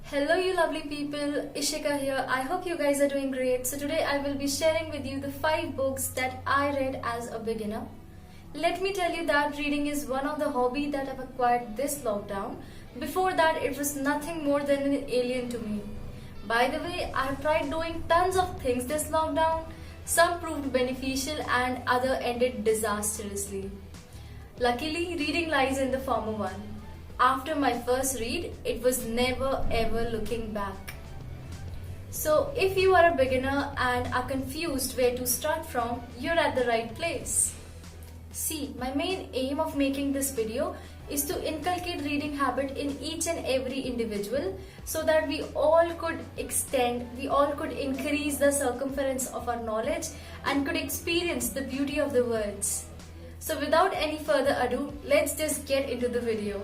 Hello you lovely people, Ishika here. I hope you guys are doing great. So today I will be sharing with you the 5 books that I read as a beginner. Let me tell you that reading is one of the hobby that I've acquired this lockdown. Before that it was nothing more than an alien to me. By the way, I have tried doing tons of things this lockdown. Some proved beneficial and other ended disastrously. Luckily, reading lies in the former one. After my first read, it was never ever looking back. So if you are a beginner and are confused where to start from, you're at the right place. See, my main aim of making this video is to inculcate reading habit in each and every individual so that we all could increase the circumference of our knowledge and could experience the beauty of the words. So without any further ado, let's just get into the video.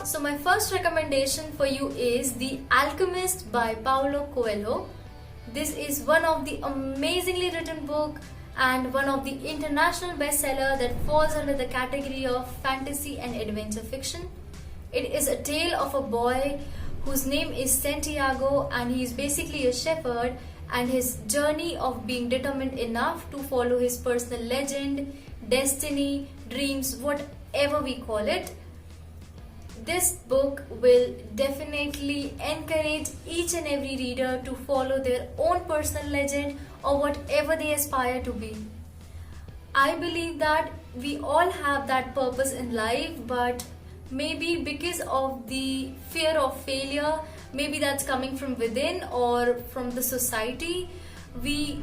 So my first recommendation for you is The Alchemist by Paulo Coelho. This is one of the amazingly written book and one of the international bestseller that falls under the category of fantasy and adventure fiction. It is a tale of a boy whose name is Santiago, and he is basically a shepherd, and his journey of being determined enough to follow his personal legend, destiny, dreams, whatever we call it. This book will definitely encourage each and every reader to follow their own personal legend or whatever they aspire to be. I believe that we all have that purpose in life, but maybe because of the fear of failure, maybe that's coming from within or from the society, we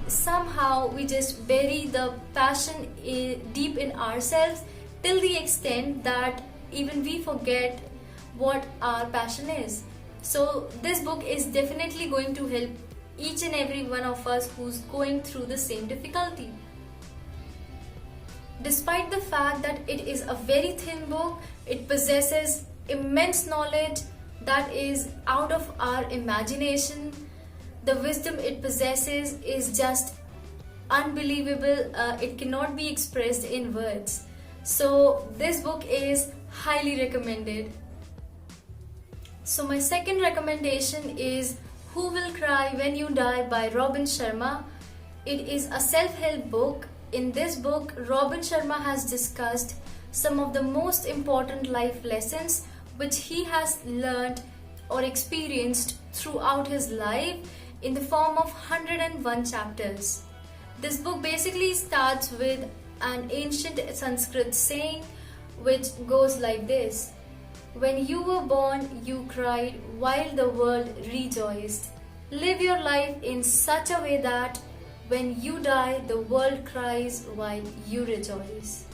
just bury the passion deep in ourselves till the extent that even we forget what our passion is. So this book is definitely going to help each and every one of us who's going through the same difficulty. Despite the fact that it is a very thin book, it possesses immense knowledge that is out of our imagination. The wisdom it possesses is just unbelievable. It cannot be expressed in words. So this book is highly recommended. So my second recommendation is Who Will Cry When You Die by Robin Sharma. It is a self-help book. In this book, Robin Sharma has discussed some of the most important life lessons which he has learned or experienced throughout his life in the form of 101 chapters. This book basically starts with an ancient Sanskrit saying which goes like this: when you were born, you cried while the world rejoiced. Live your life in such a way that when you die, the world cries while you rejoice.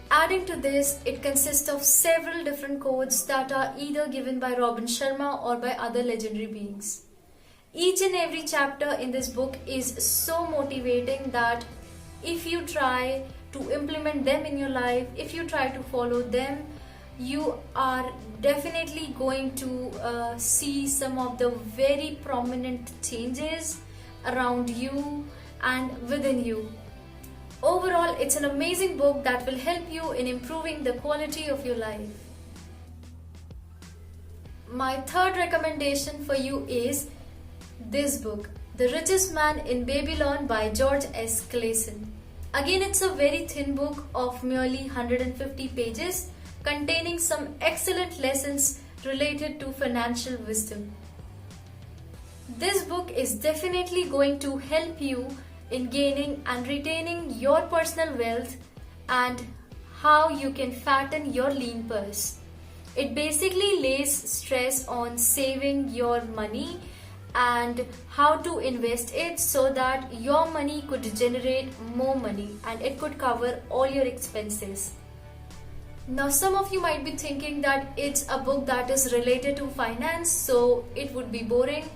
Adding to this, it consists of several different quotes that are either given by Robin Sharma or by other legendary beings. Each and every chapter in this book is so motivating that if you try to implement them in your life, if you try to follow them, you are definitely going to see some of the very prominent changes around you and within you. Overall, it's an amazing book that will help you in improving the quality of your life. My third recommendation for you is this book, The Richest Man in Babylon by George S. Clason. Again, it's a very thin book of merely 150 pages containing some excellent lessons related to financial wisdom. This book is definitely going to help you in gaining and retaining your personal wealth and how you can fatten your lean purse. It basically lays stress on saving your money and how to invest it so that your money could generate more money and it could cover all your expenses. Now some of you might be thinking that it's a book that is related to finance, so it would be boring.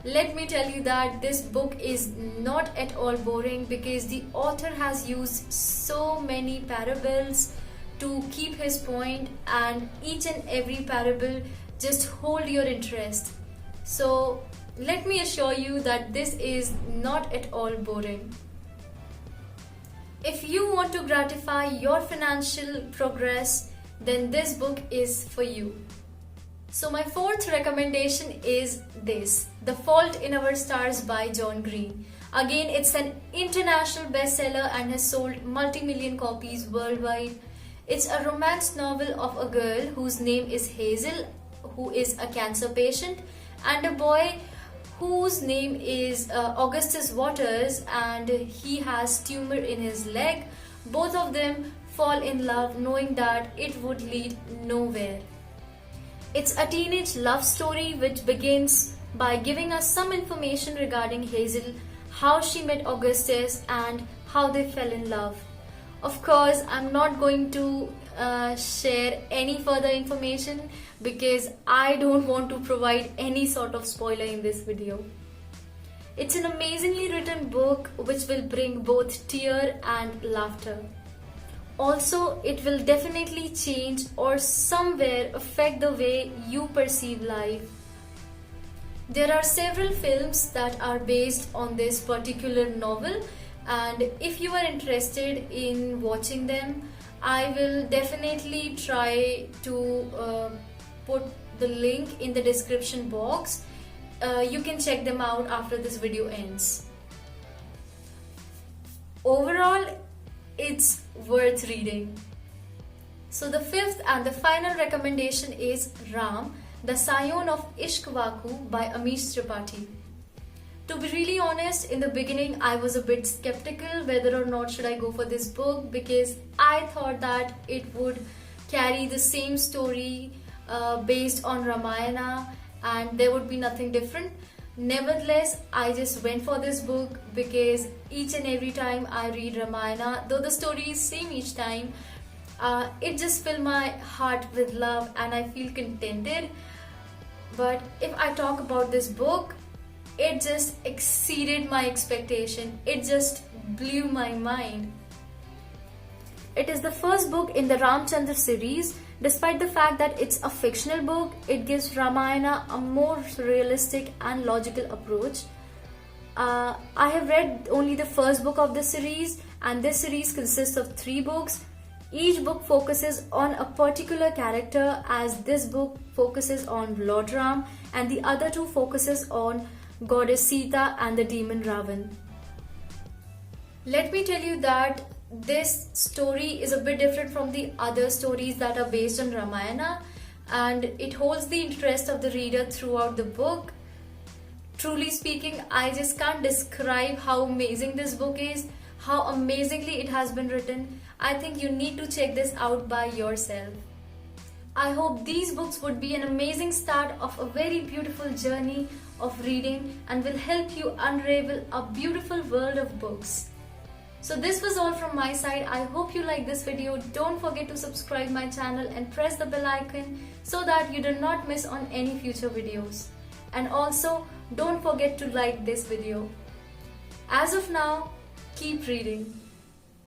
Let me tell you that this book is not at all boring because the author has used so many parables to keep his point, and each and every parable just hold your interest. So let me assure you that this is not at all boring. If you want to gratify your financial progress, then this book is for you. So my fourth recommendation is this, The Fault in Our Stars by John Green. Again, it's an international bestseller and has sold multi-million copies worldwide. It's a romance novel of a girl whose name is Hazel, who is a cancer patient, and a boy whose name is Augustus Waters, and he has tumor in his leg. Both of them fall in love knowing that it would lead nowhere. It's a teenage love story which begins by giving us some information regarding Hazel, how she met Augustus and how they fell in love. Of course, I'm not going to share any further information because I don't want to provide any sort of spoiler in this video. It's an amazingly written book which will bring both tear and laughter. Also, it will definitely change or somewhere affect the way you perceive life. There are several films that are based on this particular novel, and if you are interested in watching them, I will definitely try to put the link in the description box. You can check them out after this video ends. Overall, it's worth reading. So the fifth and the final recommendation is Ram, the Scion of Ishkwaku by Amish Tripathi. To be really honest, in the beginning I was a bit skeptical whether or not should I go for this book, because I thought that it would carry the same story based on Ramayana and there would be nothing different. Nevertheless, I just went for this book because each and every time I read Ramayana, though the story is same each time, it just fills my heart with love and I feel contented. But if I talk about this book, it just exceeded my expectation. It just blew my mind. It is the first book in the Ramchandra series. Despite the fact that it's a fictional book, it gives Ramayana a more realistic and logical approach. I have read only the first book of the series, and this series consists of 3 books. Each book focuses on a particular character, as this book focuses on Lord Ram and the other 2 focuses on Goddess Sita and the demon Ravan. Let me tell you that this story is a bit different from the other stories that are based on Ramayana, and it holds the interest of the reader throughout the book. Truly speaking, I just can't describe how amazing this book is, how amazingly it has been written. I think you need to check this out by yourself. I hope these books would be an amazing start of a very beautiful journey of reading and will help you unravel a beautiful world of books. So this was all from my side. I hope you like this video. Don't forget to subscribe my channel and press the bell icon so that you do not miss on any future videos. And also, don't forget to like this video. As of now, keep reading.